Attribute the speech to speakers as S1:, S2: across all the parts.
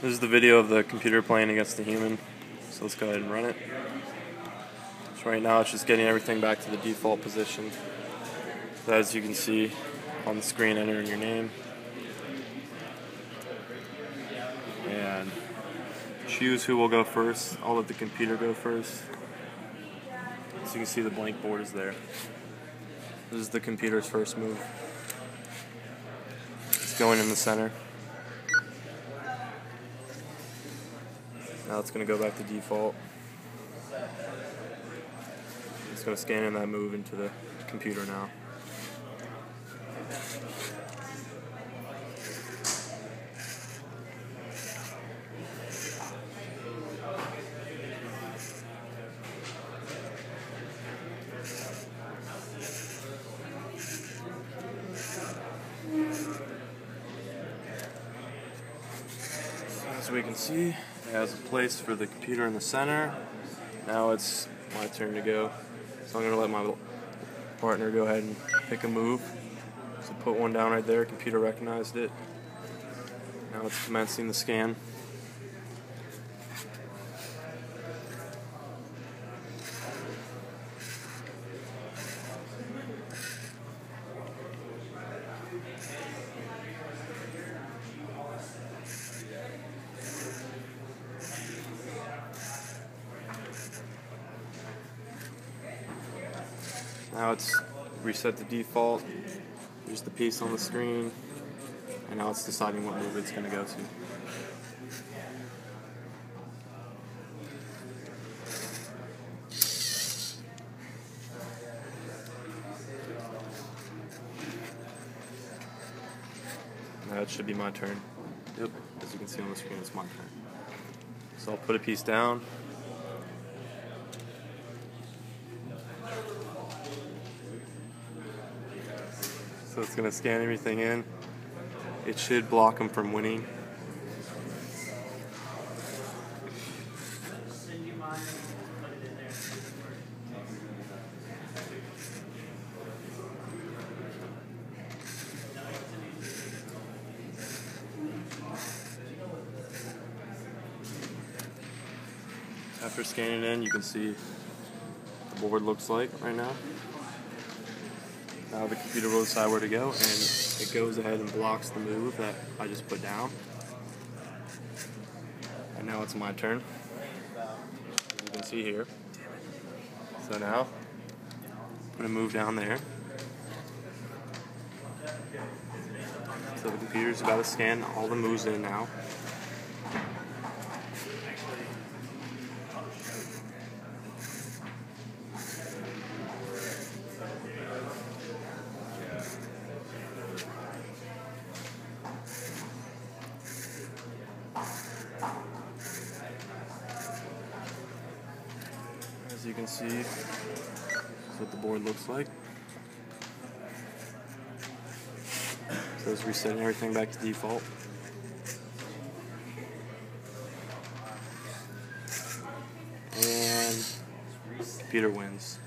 S1: This is the video of the computer playing against the human, so let's go ahead and run it. So right now it's just getting everything back to the default position. So as you can see on the screen, entering your name and choose who will go first. I'll let the computer go first. So you can see the blank board is there. This is the computer's first move. It's going in the center. Now it's going to go back to default. It's going to scan in that move into the computer now. As we can see, it has a place for the computer in the center. Now it's my turn to go. So I'm going to let my partner go ahead and pick a move. So put one down right there, computer recognized it. Now it's commencing the scan. Now it's reset to default. There's the piece on the screen, and now it's deciding what move it's going to go to. Now it should be my turn. Yep, as you can see on the screen, it's my turn. So I'll put a piece down. So it's going to scan everything in. It should block him from winning. After scanning in, you can see the board looks like right now. Now the computer will decide where to go, and it goes ahead and blocks the move that I just put down. And now it's my turn, as you can see here. So now, I'm going to move down there. So the computer's about to scan all the moves in now. As you can see, this is what the board looks like. So it's resetting everything back to default. And computer wins.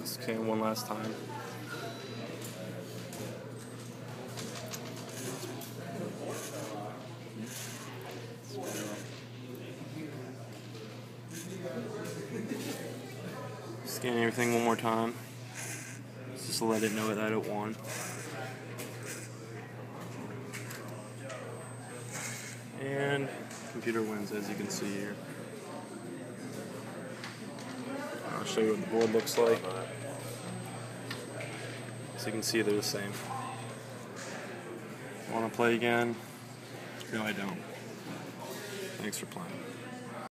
S1: Scan one last time. Scan everything one more time, just to let it know that it won. And computer wins, as you can see here. I'll show you what the board looks like. So you can see they're the same. Want to play again? No, I don't. Thanks for playing.